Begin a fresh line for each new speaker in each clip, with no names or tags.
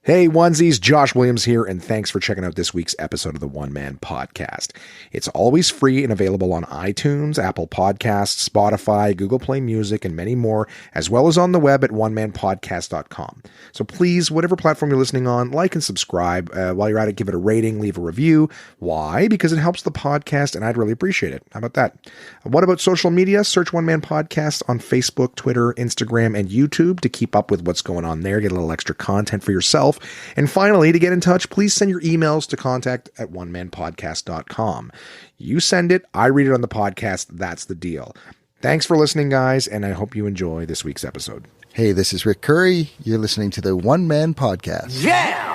Hey, onesies, Josh Williams here, and thanks for checking out this week's episode of the One Man Podcast. It's always free and available on iTunes, Apple Podcasts, Spotify, Google Play Music, and many more, as well as on the web at onemanpodcast.com. So please, whatever platform you're listening on, like and subscribe. While you're at it, give it a rating, leave a review. Why? Because it helps the podcast, and I'd really appreciate it. How about that? What about social media? Search One Man Podcast on Facebook, Twitter, Instagram, and YouTube to keep up with what's going on there. Get a little extra content for yourself. And finally, to get in touch, please send your emails to contact@onemanpodcast.com. You send it, I read it on the podcast. That's the deal. Thanks for listening, guys, and I hope you enjoy this week's episode.
Hey, this is Rick Curry. You're listening to the One Man Podcast.
Yeah!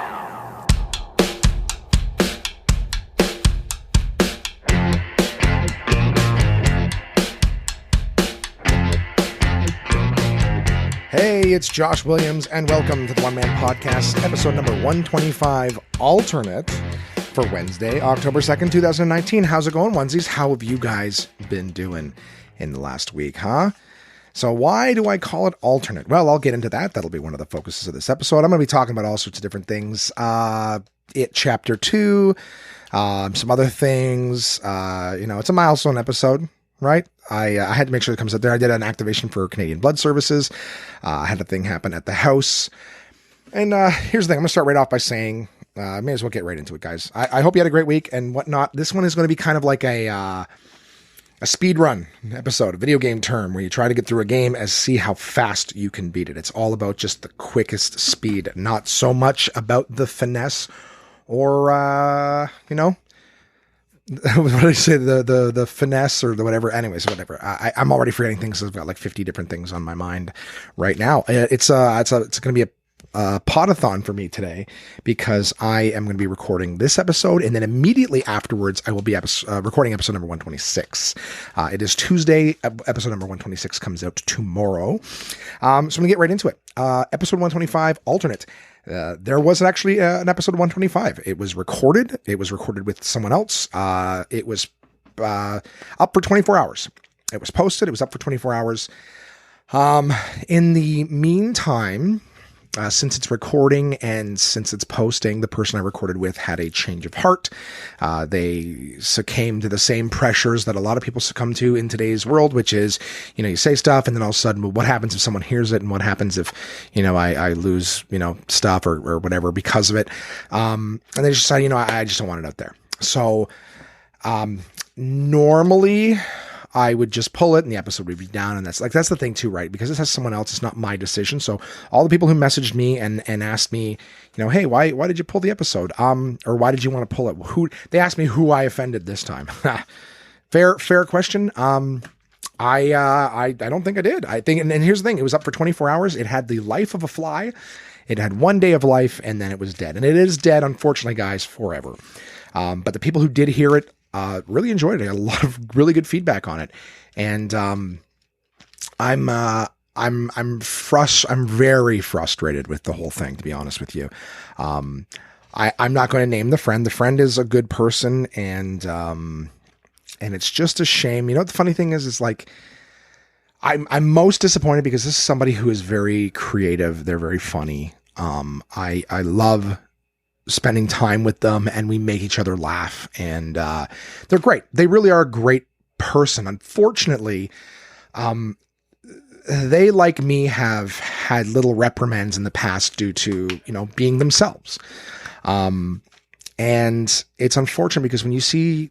Hey, it's Josh Williams, and welcome to the One Man Podcast, episode number 125, alternate for Wednesday, October 2nd, 2019. How's it going, onesies? How have you guys been doing in the last week, huh? So why do I call it alternate? Well, I'll get into that. That'll be one of the focuses of this episode. I'm going to be talking about all sorts of different things. It Chapter 2, some other things. It's a milestone episode. Right? I had to make sure it comes out there. I did an activation for Canadian Blood Services. I had a thing happen at the house. And here's the thing. I'm going to start right off by saying, may as well get right into it, guys. I hope you had a great week and whatnot. This one is going to be kind of like a speed run episode, a video game term, where you try to get through a game and see how fast you can beat it. It's all about just the quickest speed, not so much about the finesse or, what did I say? The finesse or the whatever. Anyways, whatever. I'm already forgetting things. I've got like 50 different things on my mind right now. It's going to be a podathon for me today because I am going to be recording this episode, and then immediately afterwards I will be recording episode number 126. It is Tuesday. Episode number 126 comes out tomorrow. So I'm going to get right into it. Episode 125, alternate. There was actually an episode 125. It was recorded. It was recorded with someone else. It was up for 24 hours. It was posted. It was up for 24 hours. In the meantime, since it's recording and since it's posting, the person I recorded with had a change of heart. They succumbed to the same pressures that a lot of people succumb to in today's world, which is, you say stuff and then all of a sudden, well, what happens if someone hears it? And what happens if, I lose, stuff or whatever because of it? And they just decided, I just don't want it out there. So, normally I would just pull it and the episode would be down. And that's the thing too, right? Because this has someone else, it's not my decision. So all the people who messaged me and asked me, hey, why did you pull the episode? Or why did you want to pull it? They asked me who I offended this time. Fair question. I don't think I did. I think, and here's the thing, it was up for 24 hours. It had the life of a fly. It had 1 day of life and then it was dead. And it is dead, unfortunately, guys, forever. But the people who did hear it, really enjoyed it. I got a lot of really good feedback on it. And, I'm very frustrated with the whole thing, to be honest with you. I'm not going to name the friend. The friend is a good person. And it's just a shame. The funny thing is like, I'm most disappointed because this is somebody who is very creative. They're very funny. I love spending time with them and we make each other laugh and they're great. They really are a great person. Unfortunately, they, like me, have had little reprimands in the past due to, being themselves. And it's unfortunate because when you see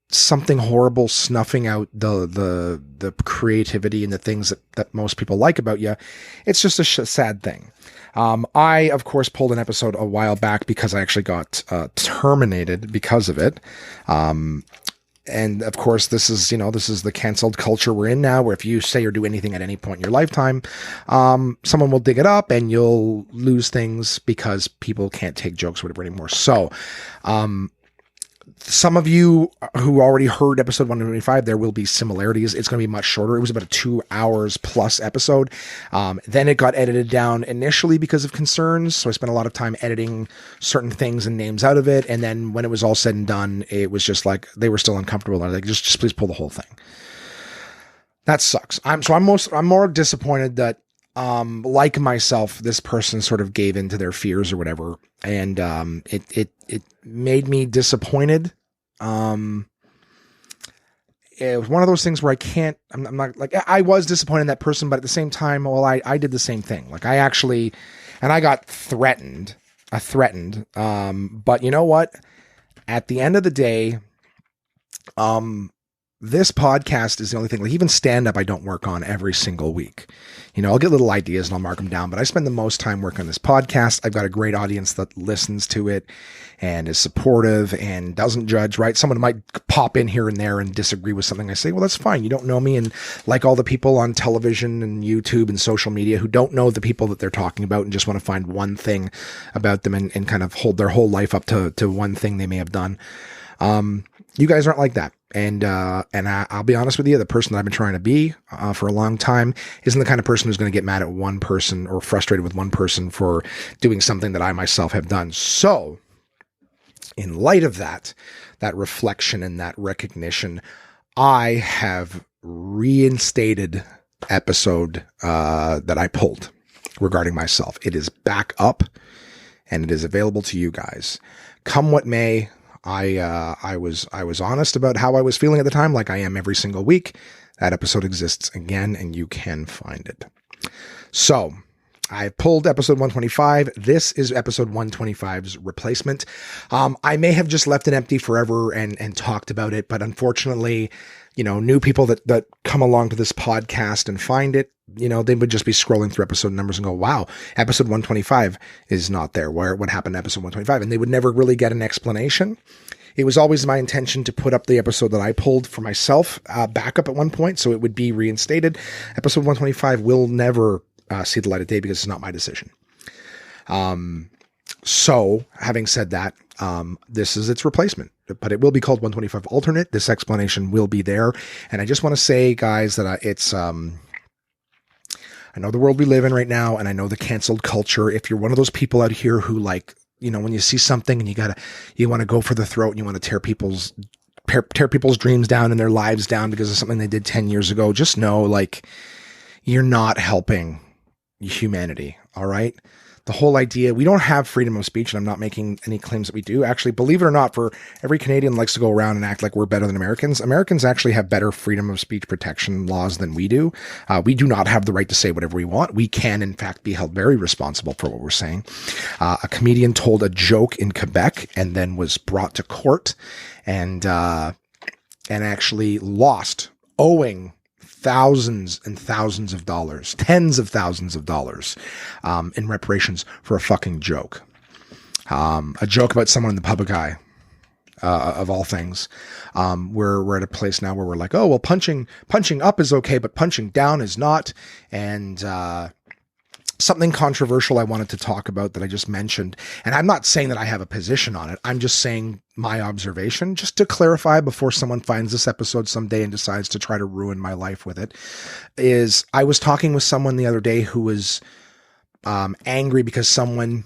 something horrible snuffing out the creativity and the things that most people like about you, it's just a sad thing. I, of course, pulled an episode a while back because I actually got terminated because of it. And of course, this is the canceled culture we're in now, where if you say or do anything at any point in your lifetime, someone will dig it up and you'll lose things because people can't take jokes or whatever anymore. So, some of you who already heard episode 125, there will be similarities. It's going to be much shorter. It was about a 2 hours plus episode. Then it got edited down initially because of concerns. So I spent a lot of time editing certain things and names out of it. And then when it was all said and done, it was just like, they were still uncomfortable. And I was like, just please pull the whole thing. That sucks. I'm more disappointed that like myself, this person sort of gave in to their fears or whatever. And, it made me disappointed. It was one of those things where I'm not like, I was disappointed in that person, but at the same time, well, I did the same thing. Like I got threatened, but you know what? At the end of the day, this podcast is the only thing, like even stand up, I don't work on every single week. I'll get little ideas and I'll mark them down, but I spend the most time working on this podcast. I've got a great audience that listens to it and is supportive and doesn't judge, right? Someone might pop in here and there and disagree with something I say. Well, that's fine. You don't know me. And like all the people on television and YouTube and social media who don't know the people that they're talking about and just want to find one thing about them and kind of hold their whole life up to one thing they may have done. You guys aren't like that. And I'll be honest with you, the person that I've been trying to be for a long time isn't the kind of person who's going to get mad at one person or frustrated with one person for doing something that I myself have done. So in light of that reflection and that recognition, I have reinstated episode that I pulled regarding myself. It is back up and it is available to you guys. Come what may. I was honest about how I was feeling at the time, like I am every single week. That episode exists again, and you can find it. So I pulled episode 125. This is episode 125's replacement. I may have just left it empty forever and talked about it, but unfortunately, new people that come along to this podcast and find it, they would just be scrolling through episode numbers and go, wow, episode 125 is not there. What happened to episode 125? And they would never really get an explanation. It was always my intention to put up the episode that I pulled for myself back up at one point, so it would be reinstated. Episode 125 will never see the light of day because it's not my decision. So having said that, this is its replacement, but it will be called 125 alternate. This explanation will be there. And I just want to say, guys, that it's, I know the world we live in right now, and I know the canceled culture. If you're one of those people out here who when you see something and you want to go for the throat and you want to tear people's dreams down and their lives down because of something they did 10 years ago, just know, you're not helping humanity. All right. The whole idea, we don't have freedom of speech, and I'm not making any claims that we do. Actually, believe it or not, for every Canadian likes to go around and act like we're better than Americans. Americans actually have better freedom of speech protection laws than we do. We do not have the right to say whatever we want. We can, in fact, be held very responsible for what we're saying. A comedian told a joke in Quebec and then was brought to court and actually lost, owing thousands and thousands of dollars, tens of thousands of dollars, in reparations for a fucking joke. A joke about someone in the public eye, of all things. We're at a place now where we're like, oh, well, punching up is okay, but punching down is not. And, something controversial I wanted to talk about that I just mentioned. And I'm not saying that I have a position on it. I'm just saying my observation, just to clarify before someone finds this episode someday and decides to try to ruin my life with it, is I was talking with someone the other day who was angry because someone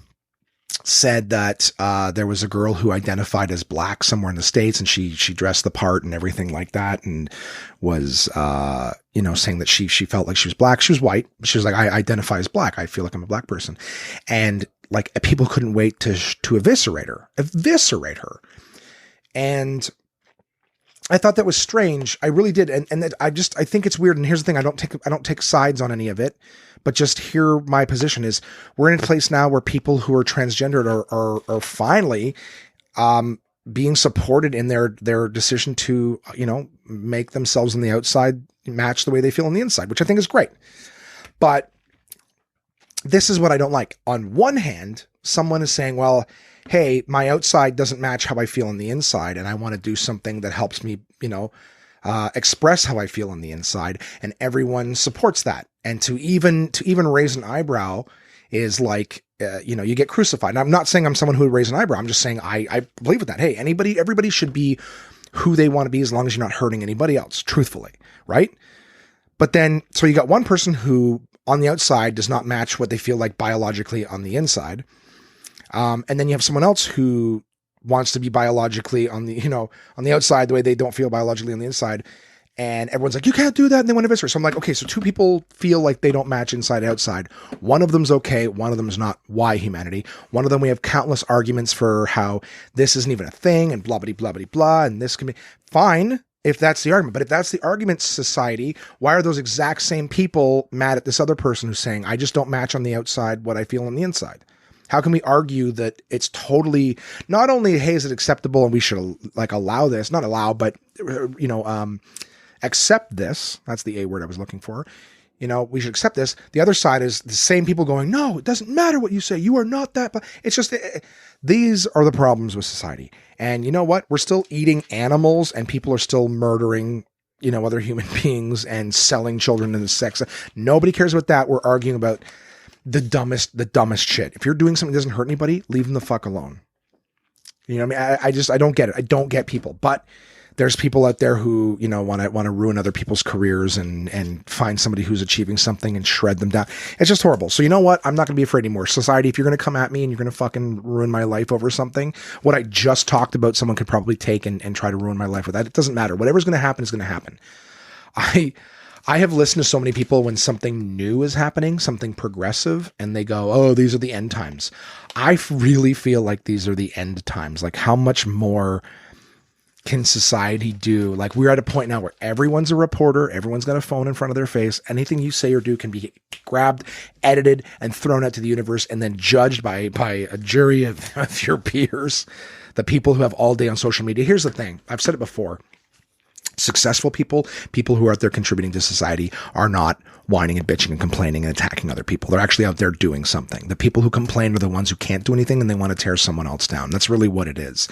said that there was a girl who identified as black somewhere in the States, and she dressed the part and everything like that, and was saying that she felt like she was black. She was white. She was like, I identify as black. I feel like I'm a black person. And people couldn't wait to eviscerate her. And I thought that was strange. I really did. And I think it's weird. And here's the thing. I don't take sides on any of it, but just here, my position is we're in a place now where people who are transgendered are finally, being supported in their decision to, make themselves on the outside match the way they feel on the inside, which I think is great. But this is what I don't like. On one hand, someone is saying, well, hey, my outside doesn't match how I feel on the inside, and I want to do something that helps me, express how I feel on the inside, and everyone supports that. And to even raise an eyebrow is like, you get crucified. And I'm not saying I'm someone who would raise an eyebrow. I'm just saying I believe in that. Hey, everybody should be who they want to be as long as you're not hurting anybody else, truthfully, right? But then, so you got one person who on the outside does not match what they feel like biologically on the inside. And then you have someone else who wants to be biologically on the outside the way they don't feel biologically on the inside. And everyone's like, you can't do that. And they want to visit. So I'm like, okay, so two people feel like they don't match inside outside. One of them's okay. One of them's not. Why humanity? One of them, we have countless arguments for how this isn't even a thing and blah, blah, blah, blah, blah. And this can be fine if that's the argument. But if that's the argument, society, why are those exact same people mad at this other person who's saying, I just don't match on the outside what I feel on the inside? How can we argue that it's totally not only, hey, is it acceptable and we should like allow this, not allow, but, accept this. That's the A word I was looking for. We should accept this. The other side is the same people going, no, it doesn't matter what you say. You are not that. But it's just, these are the problems with society. And you know what? We're still eating animals and people are still murdering, other human beings and selling children into sex. Nobody cares about that. We're arguing about the dumbest shit. If you're doing something that doesn't hurt anybody, leave them the fuck alone. You know what I mean? I don't get it. I don't get people, but there's people out there who, want to ruin other people's careers and find somebody who's achieving something and shred them down. It's just horrible. So you know what? I'm not going to be afraid anymore. Society, if you're going to come at me and you're going to fucking ruin my life over something, what I just talked about, someone could probably take and try to ruin my life with that. It doesn't matter. Whatever's going to happen is going to happen. I have listened to so many people when something new is happening, something progressive, and they go, oh, these are the end times. I really feel like these are the end times. Like, how much more can society do? Like, we're at a point now where everyone's a reporter. Everyone's got a phone in front of their face. Anything you say or do can be grabbed, edited, and thrown out to the universe and then judged by a jury of your peers, the people who have all day on social media. Here's the thing. I've said it before. Successful people who are out there contributing to society, are not whining and bitching and complaining and attacking other people. They're actually out there doing something. The people who complain are the ones who can't do anything and they want to tear someone else down. That's really what it is.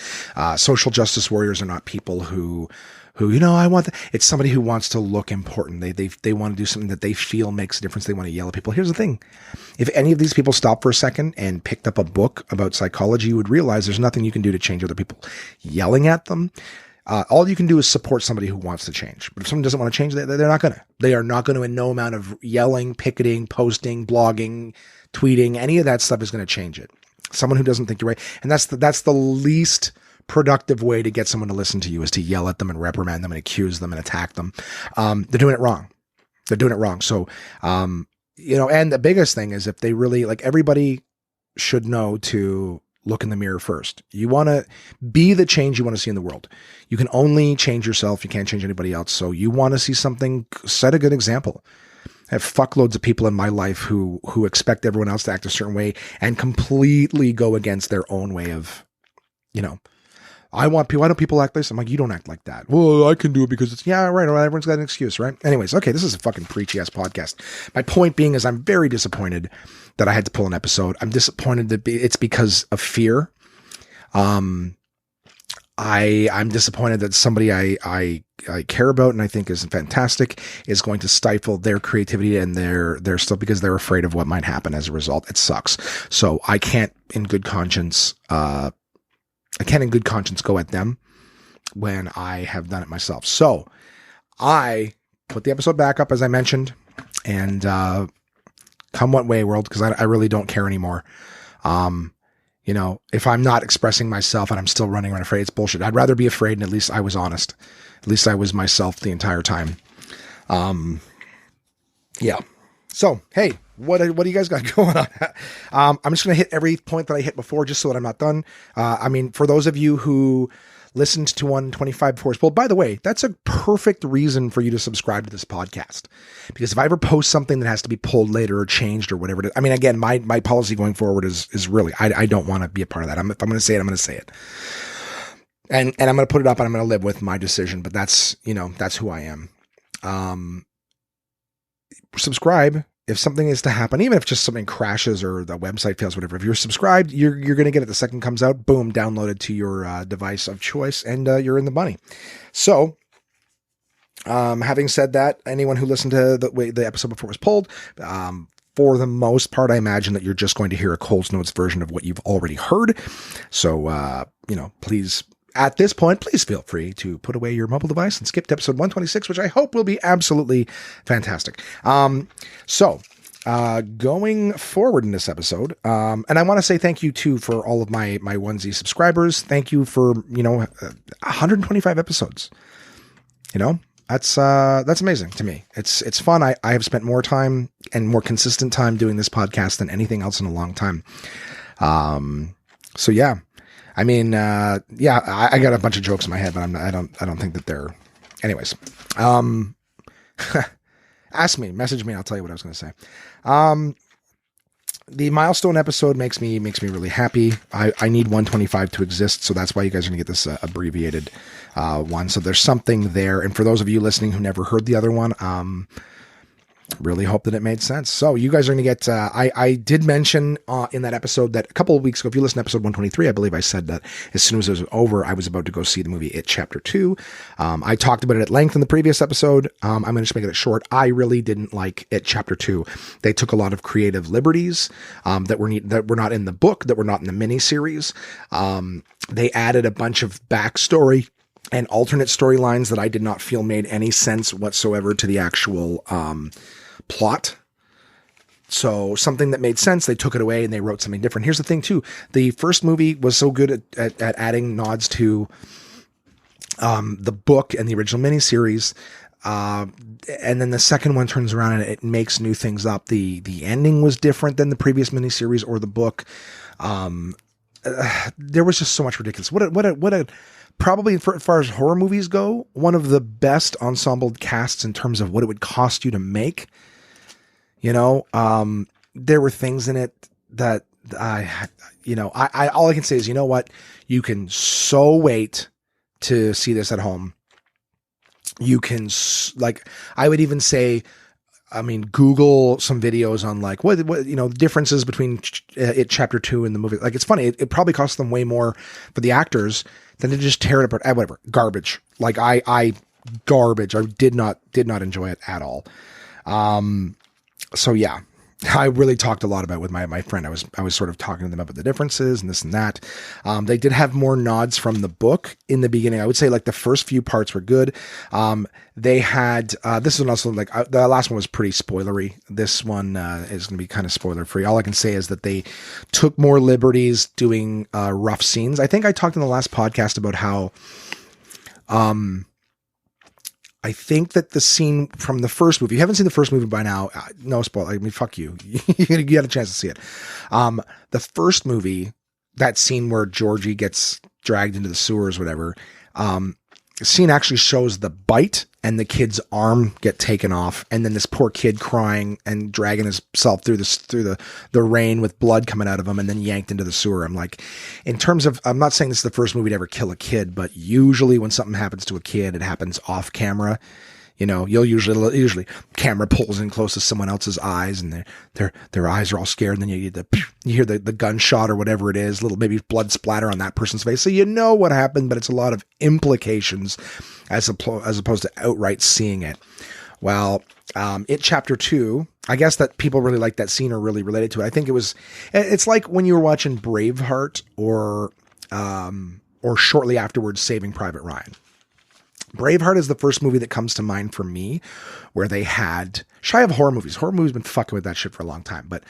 Social justice warriors are not people who it's somebody who wants to look important. They want to do something that they feel makes a difference. They want to yell at people. Here's the thing. If any of these people stopped for a second and picked up a book about psychology, you would realize there's nothing you can do to change other people. Yelling at them, all you can do is support somebody who wants to change. But if someone doesn't want to change, they're not going to. They are not going to, in no amount of yelling, picketing, posting, blogging, tweeting, any of that stuff is going to change it. Someone who doesn't think you're right. And that's the least productive way to get someone to listen to you, is to yell at them and reprimand them and accuse them and attack them. They're doing it wrong. So, and the biggest thing is, if they really, like, everybody should know to look in the mirror first. You want to be the change you want to see in the world. You can only change yourself. You can't change anybody else. So you want to see something, set a good example. I have fuckloads of people in my life who expect everyone else to act a certain way and completely go against their own way of, why don't people act like this? I'm like, you don't act like that. Well, I can do it because it's, yeah, right. Well, everyone's got an excuse, right? Anyways, okay, this is a fucking preachy ass podcast. My point being is, I'm very disappointed that I had to pull an episode. I'm disappointed that it's because of fear. I'm disappointed that somebody I care about and I think is fantastic is going to stifle their creativity and their stuff because they're afraid of what might happen as a result. It sucks. So I can't in good conscience go at them when I have done it myself. So I put the episode back up, as I mentioned, and come what way, world, because I really don't care anymore. If I'm not expressing myself and I'm still running around afraid, it's bullshit. I'd rather be afraid, and at least I was honest. At least I was myself the entire time. Yeah. So, hey, what do you guys got going on? I'm just going to hit every point that I hit before, just so that I'm not done. For those of you who listened to 125 before it's pulled, by the way, that's a perfect reason for you to subscribe to this podcast. Because if I ever post something that has to be pulled later or changed or whatever it is, again, my policy going forward is really, I don't want to be a part of that. If I'm going to say it, I'm going to say it. And I'm going to put it up and I'm going to live with my decision, but that's who I am. Subscribe if something is to happen, even if just something crashes or the website fails, whatever. If you're subscribed, you're going to get it the second it comes out. Boom, downloaded to your device of choice, and you're in the money. So, having said that, anyone who listened to the episode before it was pulled, for the most part, I imagine that you're just going to hear a Coles Notes version of what you've already heard. So, please. At this point, please feel free to put away your mobile device and skip to episode 126, which I hope will be absolutely fantastic. Going forward in this episode, and I want to say thank you too for all of my onesie subscribers. Thank you for, 125 episodes. That's amazing to me. It's fun. I have spent more time and more consistent time doing this podcast than anything else in a long time. So yeah, I mean, I got a bunch of jokes in my head, but I don't think that they're, anyways, ask me, message me. I'll tell you what I was going to say. The milestone episode makes me really happy. I need 125 to exist, so that's why you guys are going to get this abbreviated one. So there's something there. And for those of you listening who never heard the other one, really hope that it made sense. So you guys are going to get, I did mention in that episode that a couple of weeks ago, if you listen to episode 123, I believe I said that as soon as it was over, I was about to go see the movie It Chapter 2. I talked about it at length in the previous episode. I'm going to just make it short. I really didn't like It Chapter 2. They took a lot of creative liberties that were not in the book, that were not in the miniseries. They added a bunch of backstory and alternate storylines that I did not feel made any sense whatsoever to the actual plot. So something that made sense, they took it away and they wrote something different. Here's the thing too. The first movie was so good at adding nods to the book and the original miniseries. And then the second one turns around and it makes new things up. The ending was different than the previous miniseries or the book. There was just so much ridiculous. What a probably as far as horror movies go, one of the best ensemble casts in terms of what it would cost you to make. You know, there were things in it that I all I can say is, you know what? You can so wait to see this at home. You can I would even say, I mean, Google some videos on like what differences between It Chapter 2 and the movie. Like, it's funny. It probably cost them way more for the actors than to just tear it apart. Whatever, garbage. Like garbage. I did not enjoy it at all. So yeah, I really talked a lot about it with my friend. I was sort of talking to them about the differences and this and that. They did have more nods from the book in the beginning. I would say like the first few parts were good. They had, this is also like, the last one was pretty spoilery. This one is going to be kind of spoiler free. All I can say is that they took more liberties doing rough scenes. I think I talked in the last podcast about how, I think that the scene from the first movie, if you haven't seen the first movie by now, no spoiler. I mean, fuck you. You had a chance to see it. The first movie, that scene where Georgie gets dragged into the sewers, whatever, the scene actually shows the bite and the kid's arm get taken off. And then this poor kid crying and dragging himself through the rain with blood coming out of him and then yanked into the sewer. I'm like, in terms of, I'm not saying this is the first movie to ever kill a kid, but usually when something happens to a kid, it happens off camera. You know, you'll usually camera pulls in close to someone else's eyes and their eyes are all scared. And then you hear the gunshot or whatever it is, little maybe blood splatter on that person's face. So you know what happened, but it's a lot of implications as opposed to outright seeing it. Well, It Chapter 2, I guess that people really like that scene or really related to it. I think it's like when you were watching Braveheart or shortly afterwards Saving Private Ryan. Braveheart is the first movie that comes to mind for me where they had, shy of horror movies. Horror movies have been fucking with that shit for a long time. But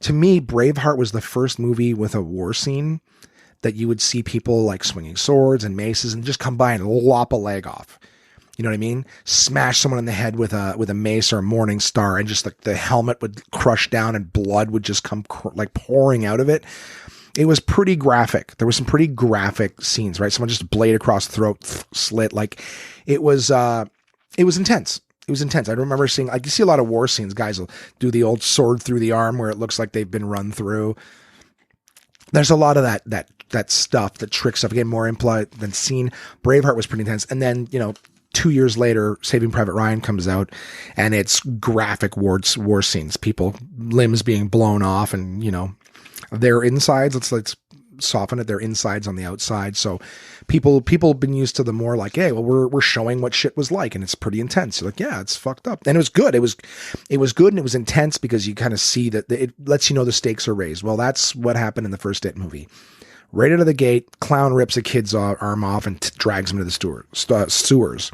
to me, Braveheart was the first movie with a war scene that you would see people like swinging swords and maces and just come by and lop a leg off. You know what I mean? Smash someone in the head with a mace or a morning star and just like the helmet would crush down and blood would just come like pouring out of it. It was pretty graphic. There was some pretty graphic scenes, right? Someone just a blade across the throat slit. Like it was intense. It was intense. I remember seeing, like, you see a lot of war scenes. Guys will do the old sword through the arm where it looks like they've been run through. There's a lot of that stuff, the trick stuff, again, more implied than seen. Braveheart was pretty intense. And then, 2 years later, Saving Private Ryan comes out and it's graphic war scenes, people, limbs being blown off and, their insides, let's soften it, their insides on the outside. So people have been used to the more like, hey, well, we're showing what shit was like, and it's pretty intense. You're like, yeah, it's fucked up. And it was good. It was good and it was intense because you kind of see that it lets you know the stakes are raised. Well, that's what happened in the first It movie. Right out of the gate, clown rips a kid's arm off and drags him to the sewers.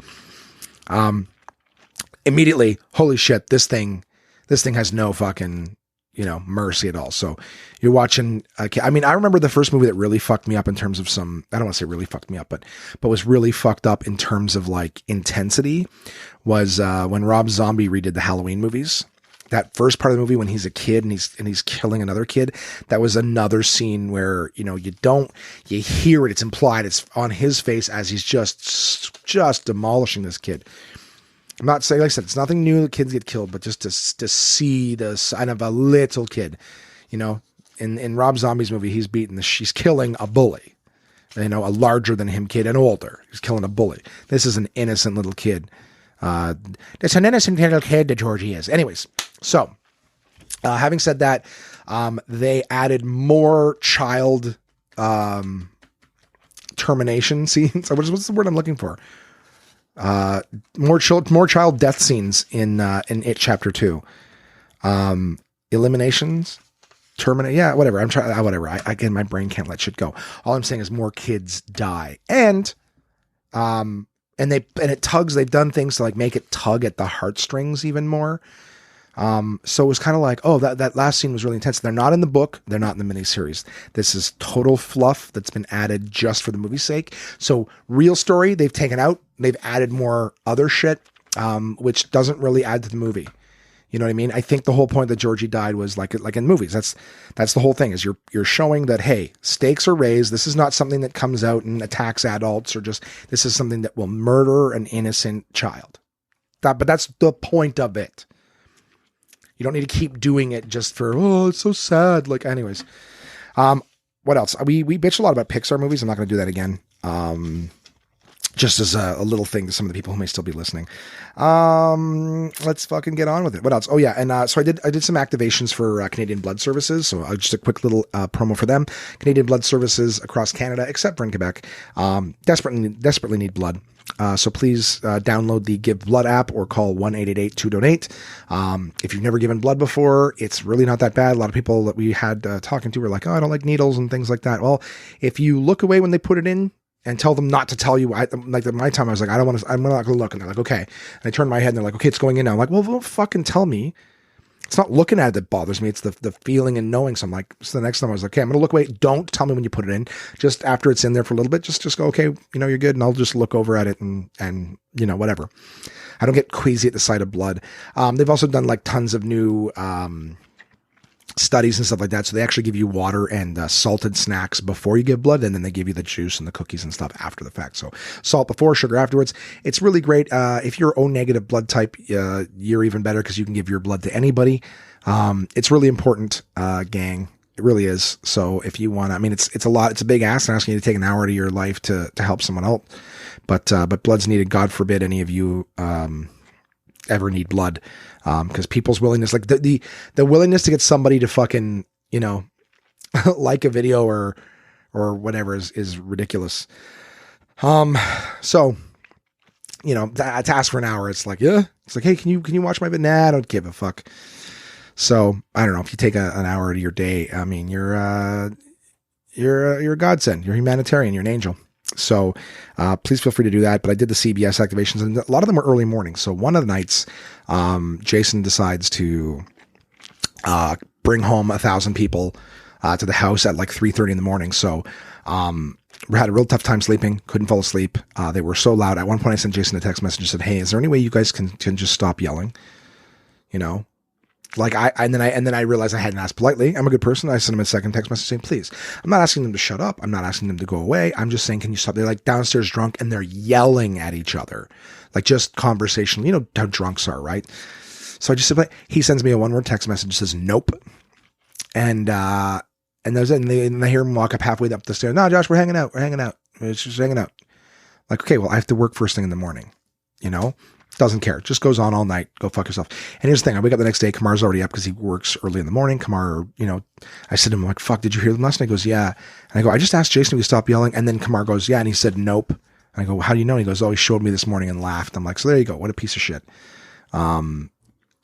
Immediately, holy shit, this thing has no fucking, mercy at all. So you're watching, I mean, I remember the first movie that really fucked me up in terms of I don't want to say really fucked me up, but was really fucked up in terms of like intensity was, when Rob Zombie redid the Halloween movies. That first part of the movie when he's a kid and he's killing another kid, that was another scene where, you hear it, it's implied, it's on his face as he's just demolishing this kid. I'm not saying, like I said, it's nothing new that kids get killed, but just to see the sign of a little kid, in Rob Zombie's movie, she's killing a bully, a larger than him kid and older. He's killing a bully. This is an innocent little kid. That's an innocent little kid that Georgie is. Anyways, so having said that, they added more child termination scenes. What's the word I'm looking for? More child death scenes in It Chapter 2. Eliminations, terminate. Yeah, whatever. I'm trying. Whatever. Again, my brain can't let shit go. All I'm saying is more kids die, and it tugs. They've done things to like make it tug at the heartstrings even more. So it was kind of like, oh, that last scene was really intense. They're not in the book. They're not in the miniseries. This is total fluff that's been added just for the movie's sake. So real story, they've taken out, they've added more other shit, which doesn't really add to the movie. You know what I mean? I think the whole point that Georgie died was like in movies. That's the whole thing is you're showing that, hey, stakes are raised. This is not something that comes out and attacks adults this is something that will murder an innocent child. But that's the point of it. You don't need to keep doing it just for, oh, it's so sad. Like, anyways, what else? We bitch a lot about Pixar movies. I'm not going to do that again. Just as a little thing to some of the people who may still be listening. Let's fucking get on with it. What else? Oh yeah. And, so I did some activations for, Canadian Blood Services. So just a quick little, promo for them. Canadian Blood Services across Canada, except for in Quebec, desperately need blood. So please, download the Give Blood app or call 1-888-2-DONATE. If you've never given blood before, it's really not that bad. A lot of people that we had, talking to were like, oh, I don't like needles and things like that. Well, if you look away when they put it in, and tell them not to tell you. My time, I was like, I'm not going to look. And they're like, okay. And I turned my head and they're like, okay, it's going in now. I'm like, well, don't fucking tell me. It's not looking at it that bothers me. It's the feeling and knowing. So I'm like, so the next time I was like, okay, I'm going to look away. Don't tell me when you put it in. Just after it's in there for a little bit, just go, okay, you're good. And I'll just look over at it and whatever. I don't get queasy at the sight of blood. They've also done like tons of new, studies and stuff like that. So they actually give you water and salted snacks before you give blood, and then they give you the juice and the cookies and stuff after the fact. So salt before, sugar afterwards. It's really great. If you're O negative blood type, you're even better because you can give your blood to anybody. It's really important, gang. It really is. So if you want to, it's a lot. It's a big ask asking you to take an hour out of your life to help someone else. But blood's needed. God forbid any of you ever need blood. Because people's willingness, like the willingness to get somebody to fucking, like a video or whatever is ridiculous. So, to ask for an hour, it's like, yeah, it's like, hey, can you watch my video? Nah, I don't give a fuck. So I don't know if you take an hour out of your day, you're a godsend, you're a humanitarian, you're an angel. So please feel free to do that. But I did the CBS activations, and a lot of them were early morning. So one of the nights, Jason decides to bring home 1,000 people to the house at like 3:30 in the morning. So we had a real tough time sleeping, couldn't fall asleep. They were so loud. At one point I sent Jason a text message and said, hey, is there any way you guys can just stop yelling? Like and then I realized I hadn't asked politely. I'm a good person. I sent him a second text message saying, please, I'm not asking them to shut up. I'm not asking them to go away. I'm just saying, can you stop? They're like downstairs drunk and they're yelling at each other. Like just conversational, how drunks are, right? So I just said, he sends me a one-word text message, says, nope. And I hear him walk up halfway up the stairs. No, Josh, we're hanging out. It's just hanging out. Like, okay, well, I have to work first thing in the morning, Doesn't care. Just goes on all night. Go fuck yourself. And here's the thing. I wake up the next day. Kamar's already up because he works early in the morning. Kamar, I said to him, I'm like, fuck, did you hear them last night? He goes, yeah. And I go, I just asked Jason to stop yelling. And then Kamar goes, yeah. And he said, nope. And I go, how do you know? And he goes, oh, he showed me this morning and laughed. I'm like, so there you go. What a piece of shit.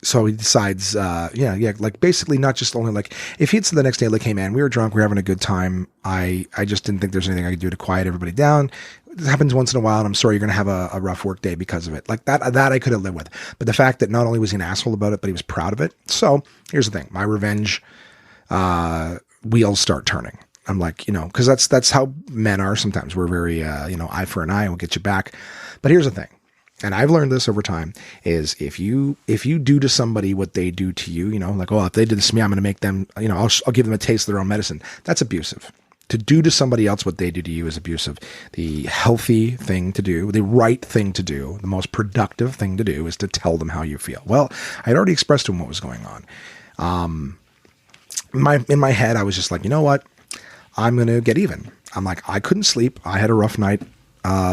So he decides, like basically not just only like, if he'd said the next day, like, hey man, we were drunk, we were having a good time. I just didn't think there's anything I could do to quiet everybody down. it happens once in a while, and I'm sorry you're going to have a rough work day because of it. Like that I could have lived with. But the fact that not only was he an asshole about it, but he was proud of it. So here's the thing. My revenge wheels start turning. I'm like, because that's how men are sometimes. We're very, eye for an eye, and we'll get you back. But here's the thing. And I've learned this over time is if you do to somebody what they do to you, like, oh, if they did this to me, I'm going to make them, I'll give them a taste of their own medicine. That's abusive. To do to somebody else what they do to you is abusive. The healthy thing to do, the right thing to do, the most productive thing to do is to tell them how you feel. Well, I had already expressed to him what was going on. In my head, I was just like, you know what? I'm going to get even. I'm like, I couldn't sleep. I had a rough night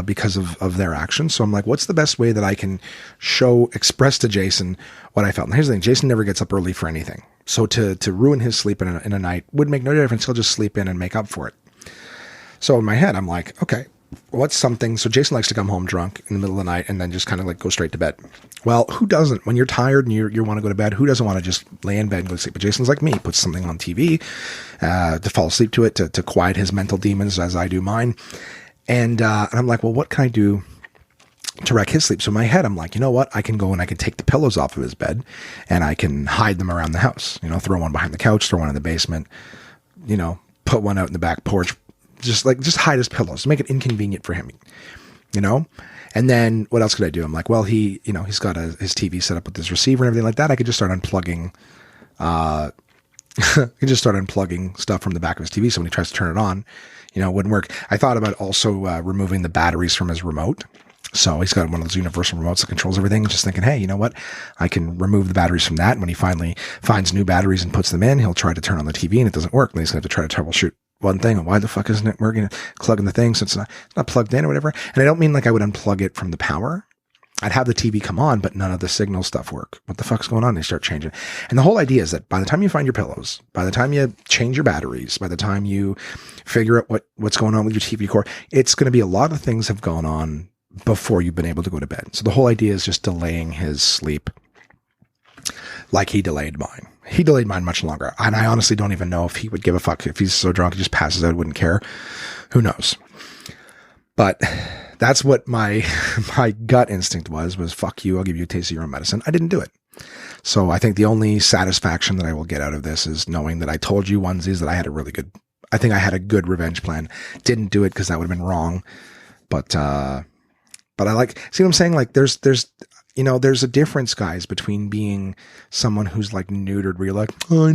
because of their actions. So I'm like, what's the best way that I can express to Jason what I felt? And here's the thing. Jason never gets up early for anything. So to ruin his sleep in a night would make no difference. He'll just sleep in and make up for it. So in my head, I'm like, okay, what's something? So Jason likes to come home drunk in the middle of the night and then just kind of like go straight to bed. Well, who doesn't? When you're tired and you want to go to bed, who doesn't want to just lay in bed and go to sleep? But Jason's like me, he puts something on TV to fall asleep to it, to quiet his mental demons as I do mine. And I'm like, well, what can I do to wreck his sleep? So in my head, I'm like, you know what? I can go and I can take the pillows off of his bed and I can hide them around the house. Throw one behind the couch, throw one in the basement, put one out in the back porch, just hide his pillows, make it inconvenient for him, And then what else could I do? I'm like, well, he's got his TV set up with his receiver and everything like that. I could just start unplugging, stuff from the back of his TV. So when he tries to turn it on, it wouldn't work. I thought about also removing the batteries from his remote. So he's got one of those universal remotes that controls everything. Just thinking, hey, you know what? I can remove the batteries from that. And when he finally finds new batteries and puts them in, he'll try to turn on the TV and it doesn't work. And he's going to have to try to troubleshoot one thing. Why the fuck isn't it working? Plug in the thing so it's not plugged in or whatever. And I don't mean like I would unplug it from the power. I'd have the TV come on, but none of the signal stuff work. What the fuck's going on? They start changing. And the whole idea is that by the time you find your pillows, by the time you change your batteries, by the time you figure out what's going on with your TV core, it's going to be a lot of things have gone on before you've been able to go to bed. So the whole idea is just delaying his sleep like he delayed mine. He delayed mine much longer. And I honestly don't even know if he would give a fuck. If he's so drunk, he just passes out, wouldn't care. Who knows? But that's what my gut instinct was fuck you. I'll give you a taste of your own medicine. I didn't do it. So I think the only satisfaction that I will get out of this is knowing that I told you onesies that I had I had a good revenge plan. Didn't do it because that would have been wrong. But I like, see what I'm saying? Like there's a difference, guys, between being someone who's like neutered, where you're like, oh,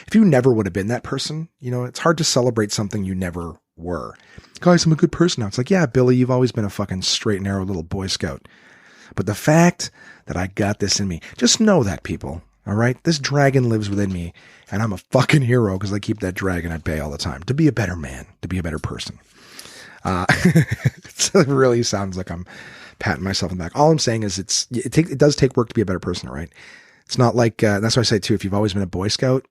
if you never would have been that person, it's hard to celebrate something you never were. Guys, I'm a good person now. It's like, yeah, Billy, you've always been a fucking straight and narrow little Boy Scout. But the fact that I got this in me, just know that, people. All right. This dragon lives within me and I'm a fucking hero because I keep that dragon at bay all the time to be a better man, to be a better person. It really sounds like I'm patting myself on the back. All I'm saying is it does take work to be a better person, right? It's not like, that's why I say too, if you've always been a Boy Scout,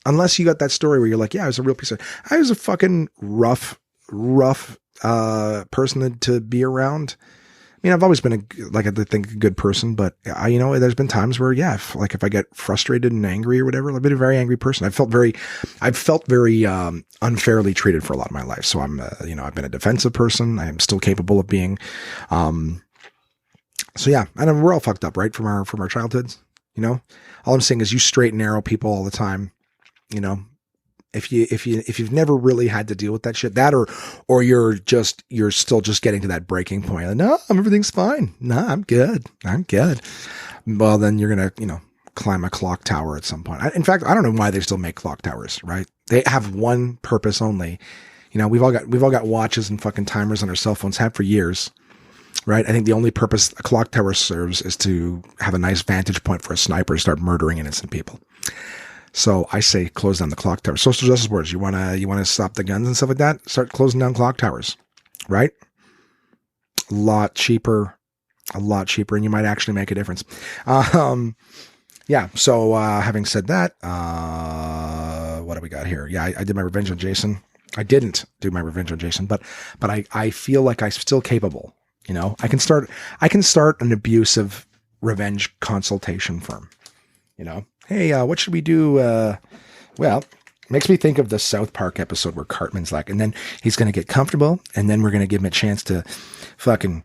unless you got that story where you're like, yeah, I was a real piece of, I was a fucking rough person to be around. I mean, I've always been I think a good person, but there's been times where, yeah, if I get frustrated and angry or whatever, I've been a very angry person. I've felt very unfairly treated for a lot of my life. So I'm, I've been a defensive person. I am still capable of being, so yeah, and we're all fucked up, right? From our childhoods, all I'm saying is you straight and narrow people all the time, if you've never really had to deal with that shit, or you're still just getting to that breaking point. Like, no, everything's fine. No, I'm good. Well, then you're going to, climb a clock tower at some point. In fact, I don't know why they still make clock towers, right? They have one purpose only. We've all got watches and fucking timers on our cell phones, have for years, right? I think the only purpose a clock tower serves is to have a nice vantage point for a sniper to start murdering innocent people. So I say close down the clock towers. Social justice boards, you want to stop the guns and stuff like that? Start closing down clock towers, right? A lot cheaper, and you might actually make a difference. Yeah. So having said that, what do we got here? Yeah, I did my revenge on Jason. I didn't do my revenge on Jason, but I feel like I'm still capable. I can start an abusive revenge consultation firm. Hey, what should we do? Well, Makes me think of the South Park episode where Cartman's like, and then he's going to get comfortable, and then we're going to give him a chance to fucking,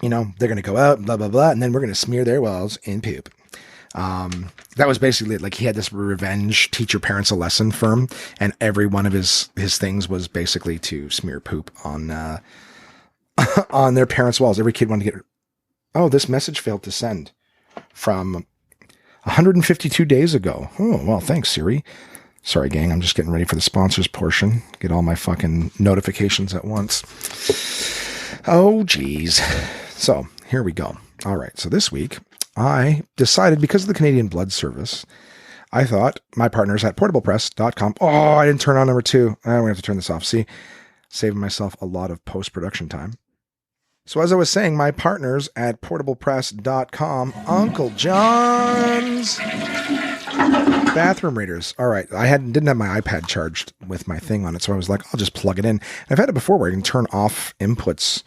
they're going to go out, blah, blah, blah, and then we're going to smear their walls in poop. That was basically it. Like, he had this revenge teach your parents a lesson firm, and every one of his things was basically to smear poop on on their parents' walls. Every kid wanted to get, oh, this message failed to send from 152 days ago. Oh, well, thanks, Siri. Sorry, gang. I'm just getting ready for the sponsors portion. Get all my fucking notifications at once. Oh, geez. So here we go. All right. So this week I decided, because of the Canadian Blood Service, I thought my partners at portablepress.com. Oh, I didn't turn on number 2. I'm going to have to turn this off. See, saving myself a lot of post-production time. So as I was saying, my partners at portablepress.com, Uncle John's bathroom readers. All right. I didn't have my iPad charged with my thing on it. So I was like, I'll just plug it in. I've had it before where you can turn off inputs,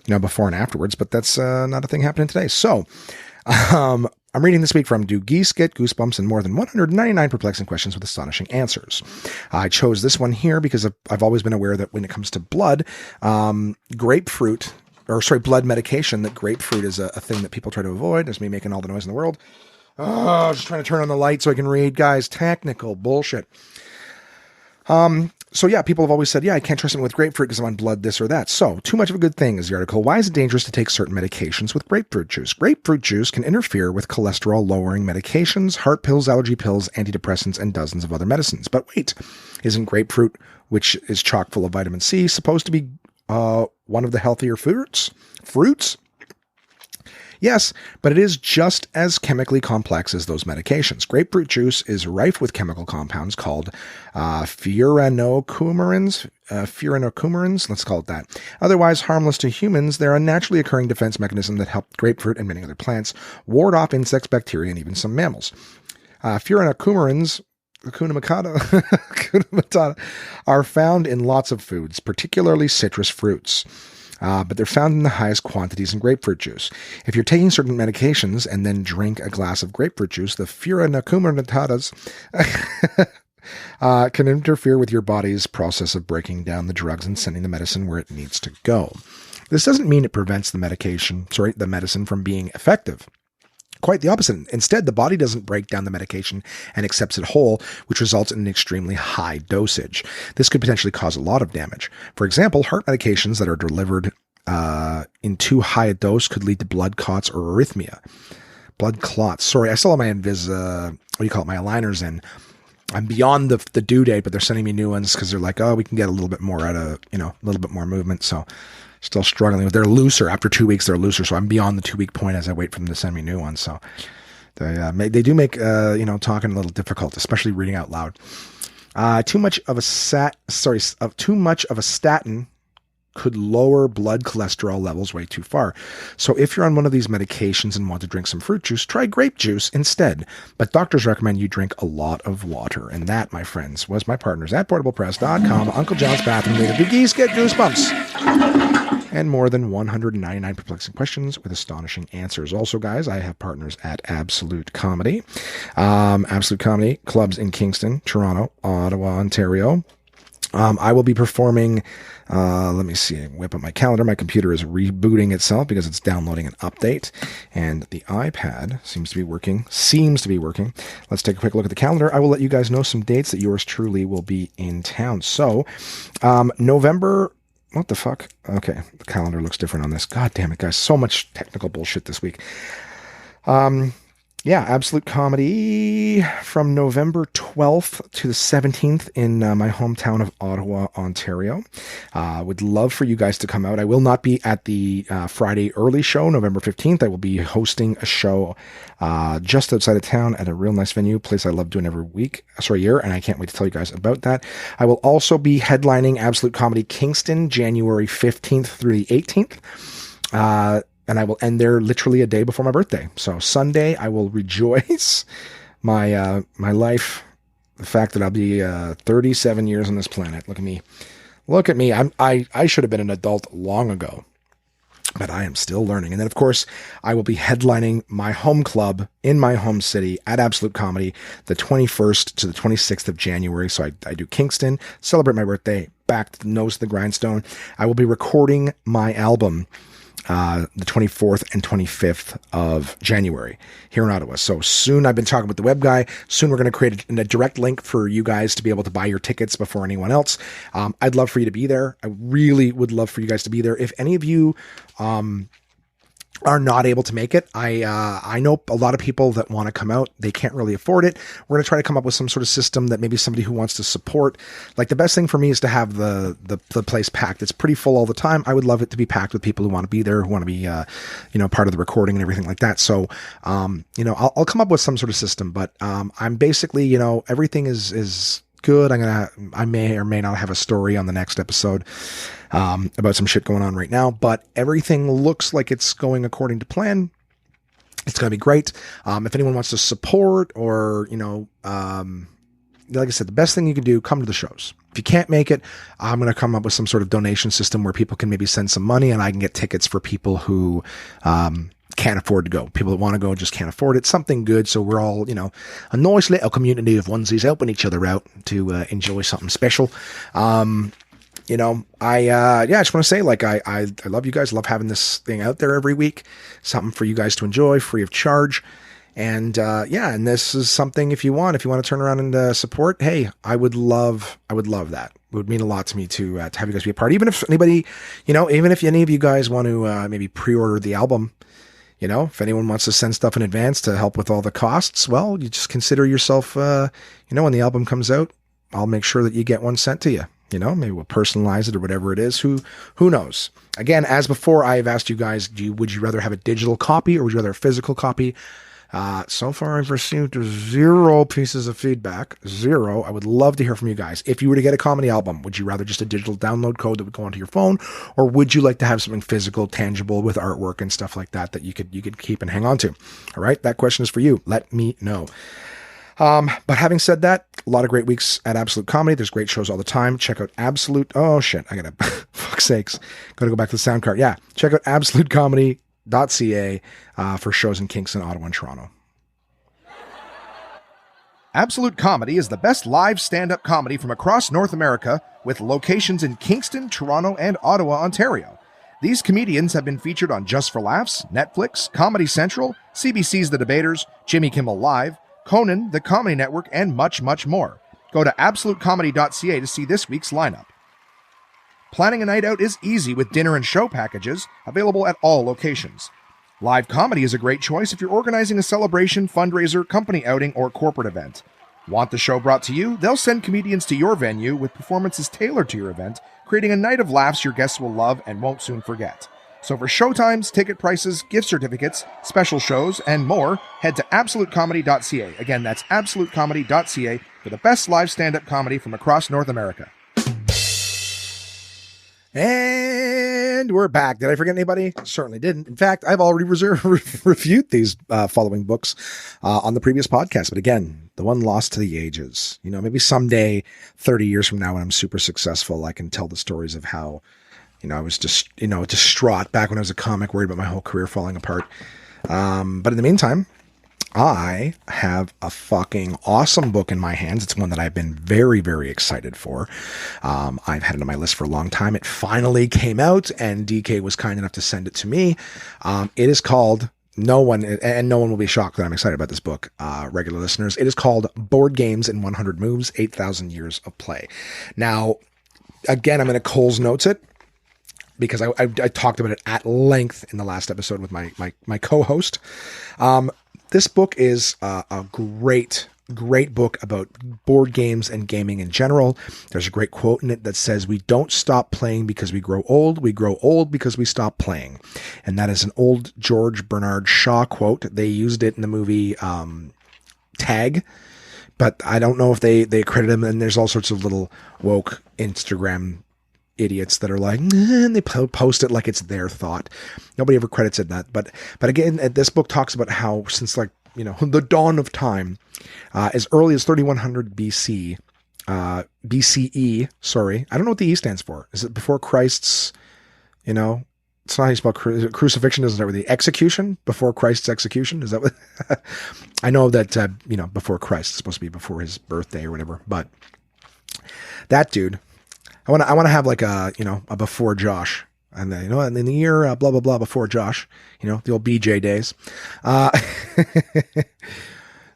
before and afterwards, but that's not a thing happening today. So, I'm reading this week from Do Geese Get Goosebumps and More Than 199 Perplexing Questions with Astonishing Answers. I chose this one here because I've always been aware that when it comes to blood, blood medication, that grapefruit is a thing that people try to avoid. There's me making all the noise in the world. Oh, just trying to turn on the light so I can read. Guys, technical bullshit. So yeah, people have always said, I can't trust something with grapefruit because I'm on blood this or that. So, too much of a good thing is the article. Why is it dangerous to take certain medications with grapefruit juice? Grapefruit juice can interfere with cholesterol-lowering medications, heart pills, allergy pills, antidepressants, and dozens of other medicines. But wait, isn't grapefruit, which is chock full of vitamin C, supposed to be one of the healthier fruits? Yes, but it is just as chemically complex as those medications. Grapefruit juice is rife with chemical compounds called furanocoumarins, let's call it that. Otherwise harmless to humans, they're a naturally occurring defense mechanism that help grapefruit and many other plants ward off insects, bacteria, and even some mammals. Furanocoumarins, Hakuna Matata, are found in lots of foods, particularly citrus fruits. But they're found in the highest quantities in grapefruit juice. If you're taking certain medications and then drink a glass of grapefruit juice, the furanocoumarins can interfere with your body's process of breaking down the drugs and sending the medicine where it needs to go. This doesn't mean it prevents the medicine from being effective. Quite the opposite. Instead, the body doesn't break down the medication and accepts it whole, which results in an extremely high dosage. This could potentially cause a lot of damage. For example, heart medications that are delivered in too high a dose could lead to blood clots or arrhythmia. Blood clots. Sorry, I still have my my aligners in. I'm beyond the due date, but they're sending me new ones because they're like, we can get a little bit more out of, a little bit more movement. So still struggling with, they're looser after 2 weeks, they're looser. So I'm beyond the 2 week point as I wait for them to send me new ones. So they do make, talking a little difficult, especially reading out loud. Too much of a statin could lower blood cholesterol levels way too far. So if you're on one of these medications and want to drink some fruit juice, try grape juice instead. But doctors recommend you drink a lot of water. And that, my friends, was my partners at portablepress.com, Uncle John's Bathroom Reader. Do Geese Get Goosebumps? And More Than 199 Perplexing Questions with Astonishing Answers. Also, guys, I have partners at Absolute Comedy. Absolute Comedy clubs in Kingston, Toronto, Ottawa, Ontario. I will be performing, let me see, whip up my calendar. My computer is rebooting itself because it's downloading an update, and the iPad seems to be working. Let's take a quick look at the calendar. I will let you guys know some dates that yours truly will be in town. So, November, what the fuck? Okay, the calendar looks different on this. God damn it, guys. So much technical bullshit this week. Absolute Comedy from November 12th to the 17th in my hometown of Ottawa, Ontario. Would love for you guys to come out. I will not be at the Friday early show, November 15th. I will be hosting a show just outside of town at a real nice venue, place I love doing every year, and I can't wait to tell you guys about that. I will also be headlining Absolute Comedy Kingston, January 15th through the 18th. And I will end there literally a day before my birthday. So Sunday, I will rejoice my life, the fact that I'll be 37 years on this planet. Look at me. I should have been an adult long ago. but I am still learning. And then, of course, I will be headlining my home club in my home city at Absolute Comedy the 21st to the 26th of January. So I do Kingston, celebrate my birthday, back to the nose of the grindstone. I will be recording my album the 24th and 25th of January here in Ottawa. So soon, I've been talking with the web guy. Soon we're going to create a direct link for you guys to be able to buy your tickets before anyone else. I'd love for you to be there. I really would love for you guys to be there. If any of you are not able to make it, I know a lot of people that want to come out. They can't really afford it. We're going to try to come up with some sort of system that maybe somebody who wants to support. Like, the best thing for me is to have the place packed. It's pretty full all the time. I would love it to be packed with people who want to be there, who want to be, part of the recording and everything like that. So, I'll come up with some sort of system, but, I'm basically, everything is good. I may or may not have a story on the next episode about some shit going on right now, but everything looks like it's going according to plan. It's going to be great. If anyone wants to support or, like I said, the best thing you can do, come to the shows. If you can't make it, I'm going to come up with some sort of donation system where people can maybe send some money and I can get tickets for people who, can't afford to go. People that want to go just can't afford it. Something good. So we're all, a nice little community of onesies helping each other out to enjoy something special. I just want to say, I love you guys. Love having this thing out there every week. Something for you guys to enjoy, free of charge. And, and this is something, if you want to turn around and support, hey, I would love that. It would mean a lot to me to have you guys be a part. Even if anybody, even if any of you guys want to maybe pre-order the album, if anyone wants to send stuff in advance to help with all the costs, well, you just consider yourself, when the album comes out, I'll make sure that you get one sent to you. Maybe we'll personalize it or whatever it is. Who knows? Again, as before, I've asked you guys, would you rather have a digital copy or would you rather a physical copy? So far, I've received 0 pieces of feedback. 0. I would love to hear from you guys. If you were to get a comedy album, would you rather just a digital download code that would go onto your phone, or would you like to have something physical, tangible with artwork and stuff like that you could keep and hang on to? All right, that question is for you. Let me know. But having said that, a lot of great weeks at Absolute Comedy. There's great shows all the time. Check out Absolute. Oh shit, I gotta fuck's sakes. Gotta go back to the sound card. Yeah, check out absolutecomedy.ca for shows in Kingston, Ottawa, and Toronto.
Absolute Comedy is the best live stand-up comedy from across North America, with locations in Kingston, Toronto, and Ottawa, Ontario. These comedians have been featured on Just for Laughs, Netflix, Comedy Central, CBC's The Debaters, Jimmy Kimmel Live, Conan, The Comedy Network, and much, much more. Go to absolutecomedy.ca to see this week's lineup. Planning a night out is easy with dinner and show packages, available at all locations. Live comedy is a great choice if you're organizing a celebration, fundraiser, company outing, or corporate event. Want the show brought to you? They'll send comedians to your venue with performances tailored to your event, creating a night of laughs your guests will love and won't soon forget. So for showtimes, ticket prices, gift certificates, special shows, and more, head to absolutecomedy.ca. Again, that's absolutecomedy.ca for the best live stand-up comedy from across North America.
And we're back. Did I forget anybody? Certainly didn't. In fact, I've already reviewed these following books on the previous podcast. But again, the one lost to the ages. Maybe someday, 30 years from now, when I'm super successful, I can tell the stories of how, I was just, distraught back when I was a comic, worried about my whole career falling apart. But in the meantime, I have a fucking awesome book in my hands. It's one that I've been very, very excited for. I've had it on my list for a long time. It finally came out, and DK was kind enough to send it to me. It is called, no one will be shocked that I'm excited about this book, regular listeners. It is called Board Games in 100 Moves, 8,000 Years of Play. Now, again, I'm going to Cole's Notes it, because I talked about it at length in the last episode with my co-host. This book is a great book about board games and gaming in general. There's a great quote in it that says, "We don't stop playing because we grow old. We grow old because we stop playing." And that is an old George Bernard Shaw quote. They used it in the movie Tag, but I don't know if they credit him. And there's all sorts of little woke Instagram idiots that are like, and they post it like it's their thought. Nobody ever credits it that. But again, this book talks about how since the dawn of time, as early as 3100 BC, BCE, sorry. I don't know what the E stands for. Is it before Christ's, it's not how you spell crucifixion, isn't it? The execution before Christ's execution. Is that what? I know that, before Christ, it's supposed to be before his birthday or whatever, but that dude, I want to have like a before Josh. And then, in the year, blah, blah, blah, before Josh, the old BJ days.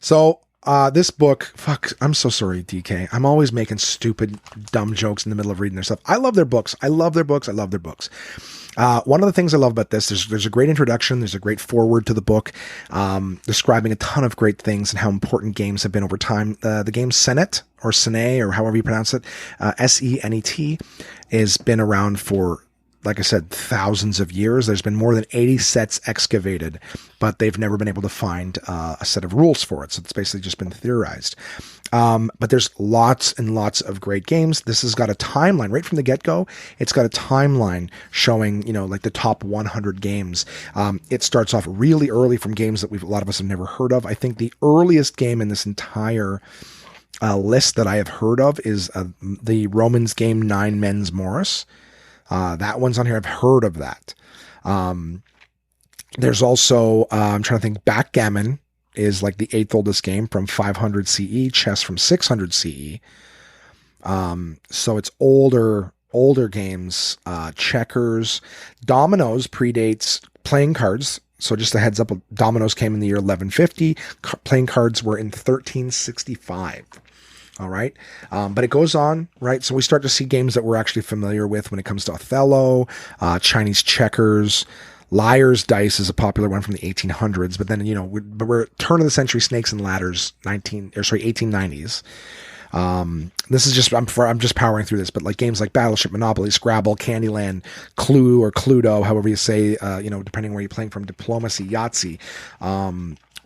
So, this book, fuck, I'm so sorry, DK. I'm always making stupid, dumb jokes in the middle of reading their stuff. I love their books. I love their books. One of the things I love about this, there's a great introduction. There's a great foreword to the book, describing a ton of great things and how important games have been over time. The game Senet, or Senet, or however you pronounce it, Senet, has been around for, like I said, thousands of years. There's been more than 80 sets excavated, but they've never been able to find a set of rules for it. So it's basically just been theorized. But there's lots and lots of great games. This has got a timeline right from the get-go. It's got a timeline showing, like the top 100 games. It starts off really early from games that a lot of us have never heard of. I think the earliest game in this entire list that I have heard of is the Romans game 9 Men's Morris. That one's on here. I've heard of that. There's also, I'm trying to think, Backgammon is like the 8th oldest game from 500 CE, chess from 600 CE. So it's older games, checkers. Dominoes predates playing cards. So just a heads up, dominoes came in the year 1150. Playing cards were in 1365. All right. But it goes on, right? So we start to see games that we're actually familiar with when it comes to Othello, Chinese checkers. Liar's Dice is a popular one from the 1800s, but then, we're turn of the century snakes and ladders, 1890s. This is just, I'm just powering through this, but like games like Battleship, Monopoly, Scrabble, Candyland, Clue or Cluedo, however you say, depending where you're playing from, Diplomacy, Yahtzee,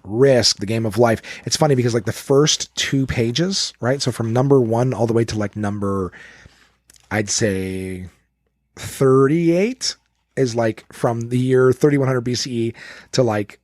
Risk, The Game of Life. It's funny because like the first 2 pages, right? So from number 1 all the way to like number, I'd say 38 is like from the year 3100 BCE to like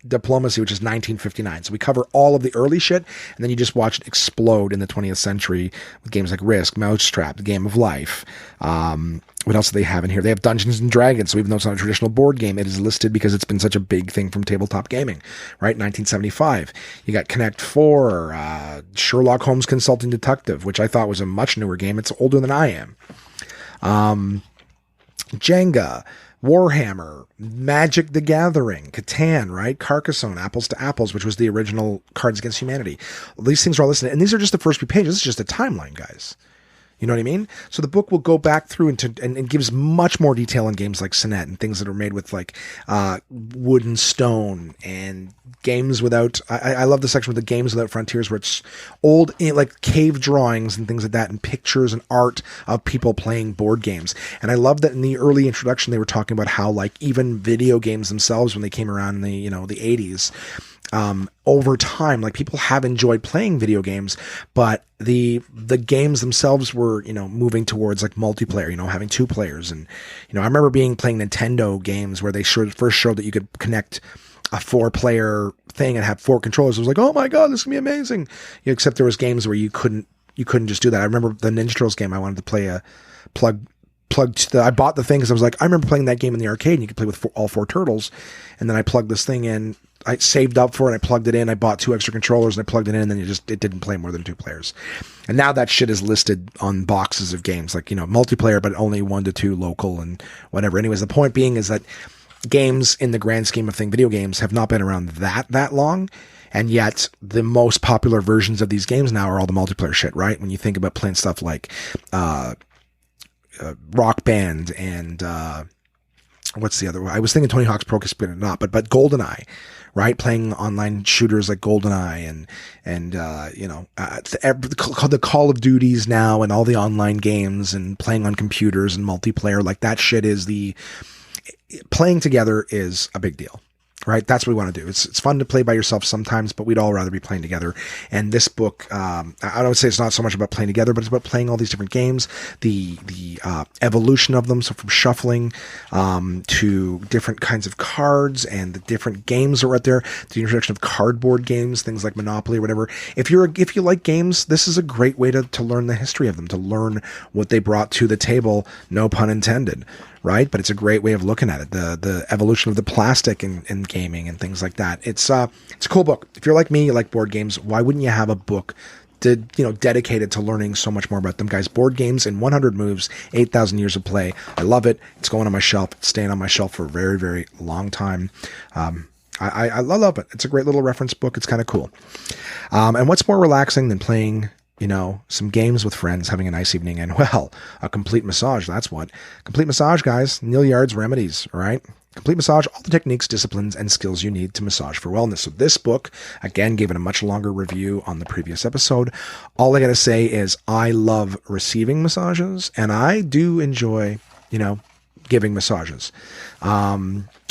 Diplomacy, which is 1959. So we cover all of the early shit, and then you just watch it explode in the 20th century with games like Risk, Mousetrap, The Game of Life. What else do they have in here? They have Dungeons and Dragons. So even though it's not a traditional board game, it is listed because it's been such a big thing from tabletop gaming, right? 1975. You got Connect 4, Sherlock Holmes Consulting Detective, which I thought was a much newer game. It's older than I am. Jenga, Warhammer, Magic the Gathering, Catan, right? Carcassonne, Apples to Apples, which was the original Cards Against Humanity. These things are all listed, and these are just the first few pages. This is just a timeline, guys. You know what I mean? So the book will go back through and gives much more detail on games like Senet and things that are made with like wood and stone, and games without. I love the section with the games without frontiers, where it's old like cave drawings and things like that, and pictures and art of people playing board games. And I love that in the early introduction they were talking about how like even video games themselves, when they came around in the the 80s. Over time, like people have enjoyed playing video games, but the games themselves were, moving towards like multiplayer, having 2 players. And, I remember playing Nintendo games where they first showed that you could connect a 4-player thing and have 4 controllers. It was like, oh my God, this is gonna be amazing. Except there was games where you couldn't just do that. I remember the Ninja Turtles game. I wanted to play I bought the thing because I was like, I remember playing that game in the arcade and you could play with all 4 turtles. And then I plugged this thing in. I saved up for it. I plugged it in. I bought 2 extra controllers and I plugged it in, and then it didn't play more than 2 players. And now that shit is listed on boxes of games, like, multiplayer, but only 1 to 2 local and whatever. Anyways, the point being is that games in the grand scheme of things, video games have not been around that long. And yet the most popular versions of these games now are all the multiplayer shit, right? When you think about playing stuff like, Rock Band and, what's the other one? I was thinking Tony Hawk's Pro Skater, not, but GoldenEye, right? Playing online shooters like GoldenEye and the Call of Duties now and all the online games and playing on computers and multiplayer, like that shit playing together is a big deal. Right. That's what we want to do. It's fun to play by yourself sometimes, but we'd all rather be playing together. And this book, I don't say it's not so much about playing together, but it's about playing all these different games, the evolution of them. So from shuffling, to different kinds of cards and the different games that are out there, the introduction of cardboard games, things like Monopoly or whatever. If you like games, this is a great way to learn the history of them, to learn what they brought to the table. No pun intended. right? But it's a great way of looking at it. The evolution of the plastic in gaming and things like that. It's a cool book. If you're like me, you like board games, why wouldn't you have a book dedicated to learning so much more about them, guys? Board games in 100 moves, 8,000 years of play. I love it. It's going on my shelf. It's staying on my shelf for a very, very long time. I love it. It's a great little reference book. It's kind of cool. And what's more relaxing than playing, some games with friends, having a nice evening, and, well, a complete massage. That's what. Complete massage, guys. Neil Yard's Remedies, all right? Complete massage, all the techniques, disciplines, and skills you need to massage for wellness. So this book, again, gave it a much longer review on the previous episode. All I got to say is I love receiving massages, and I do enjoy, giving massages.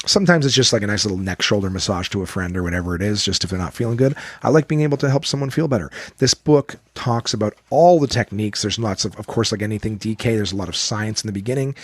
Sometimes it's just like a nice little neck shoulder massage to a friend or whatever it is, just if they're not feeling good. I like being able to help someone feel better. This book talks about all the techniques. There's lots of course, like anything DK, there's a lot of science in the beginning.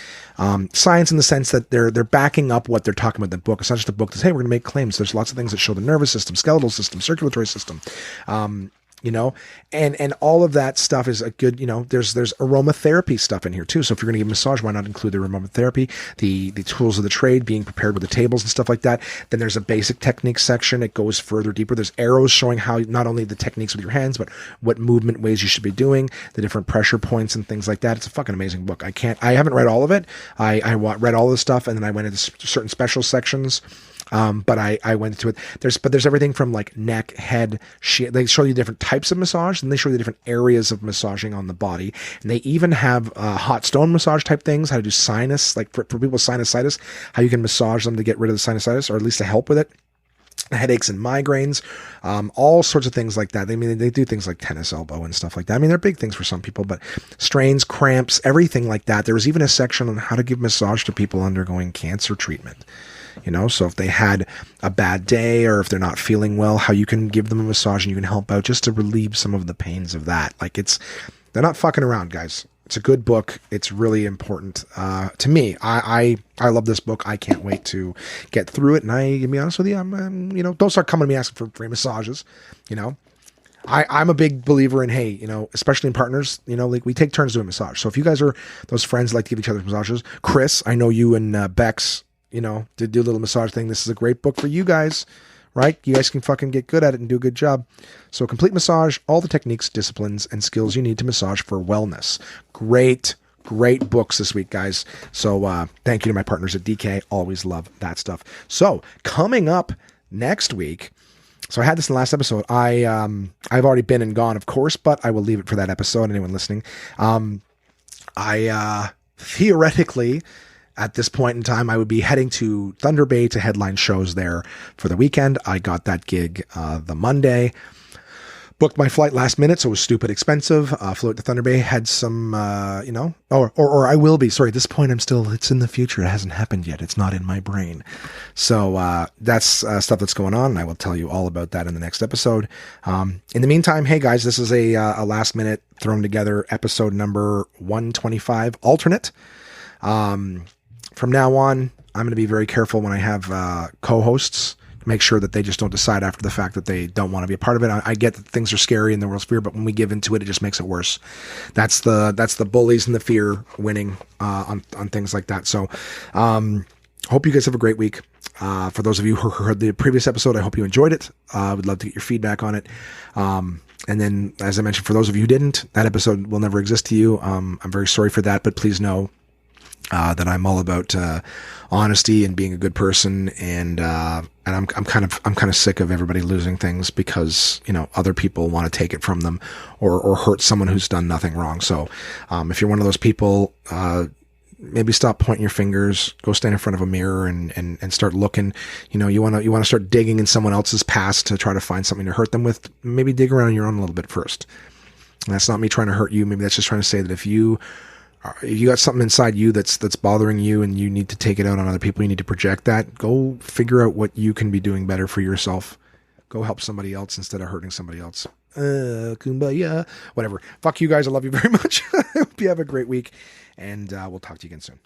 Science in the sense that they're backing up what they're talking about in the book. It's not just a book that says, hey, we're going to make claims. There's lots of things that show the nervous system, skeletal system, circulatory system. And all of that stuff is a good, there's aromatherapy stuff in here too. So if you're going to give a massage, why not include the aromatherapy, the tools of the trade, being prepared with the tables and stuff like that. Then there's a basic techniques section. It goes further deeper. There's arrows showing how not only the techniques with your hands, but what movement ways you should be doing, the different pressure points and things like that. It's a fucking amazing book. I haven't read all of it. I read all the stuff and then I went into certain special sections. But I went into it. There's everything from like neck, head, they show you different types of massage, and they show you different areas of massaging on the body. And they even have hot stone massage type things, how to do sinus, like for people with sinusitis, how you can massage them to get rid of the sinusitis, or at least to help with it. Headaches and migraines, all sorts of things like that. They do things like tennis elbow and stuff like that. They're big things for some people, but strains, cramps, everything like that. There was even a section on how to give massage to people undergoing cancer treatment. So if they had a bad day or if they're not feeling well, how you can give them a massage and you can help out just to relieve some of the pains of that. They're not fucking around, guys. It's a good book. It's really important to me. I love this book. I can't wait to get through it. And to be honest with you, I'm don't start coming to me asking for free massages. I'm a big believer in, hey, especially in partners, like we take turns doing massage. So if you guys are those friends that like to give each other massages, Chris, I know you and Bex, to do a little massage thing. This is a great book for you guys, right? You guys can fucking get good at it and do a good job. So Complete Massage, all the techniques, disciplines, and skills you need to massage for wellness. Great books this week, guys. So thank you to my partners at DK. Always love that stuff. So coming up next week, so I had this in the last episode. I've already been and gone, of course, but I will leave it for that episode. Anyone listening? I theoretically, at this point in time, I would be heading to Thunder Bay to headline shows there for the weekend. I got that gig the Monday. Booked my flight last minute, so it was stupid expensive. Flew out to Thunder Bay, had some, or I will be. Sorry, at this point, it's in the future. It hasn't happened yet. It's not in my brain. So that's stuff that's going on, and I will tell you all about that in the next episode. In the meantime, hey guys, this is a last minute thrown together episode number 125 alternate. From now on, I'm going to be very careful when I have co-hosts. Make sure that they just don't decide after the fact that they don't want to be a part of it. I get that things are scary in the world's fear, but when we give into it, it just makes it worse. That's the bullies and the fear winning on things like that. So hope you guys have a great week. For those of you who heard the previous episode, I hope you enjoyed it. I would love to get your feedback on it. And then, as I mentioned, for those of you who didn't, that episode will never exist to you. I'm very sorry for that, but please know that I'm all about honesty and being a good person, and I'm kind of sick of everybody losing things because other people want to take it from them or hurt someone who's done nothing wrong. So if you're one of those people, maybe stop pointing your fingers, go stand in front of a mirror and start looking. You want to start digging in someone else's past to try to find something to hurt them with. Maybe dig around your own a little bit first. And that's not me trying to hurt you. Maybe that's just trying to say that if you got something inside you that's bothering you and you need to take it out on other people, you need to project that, go figure out what you can be doing better for yourself. Go help somebody else instead of hurting somebody else. Kumbaya. Whatever. Fuck you guys. I love you very much. I hope you have a great week, and we'll talk to you again soon.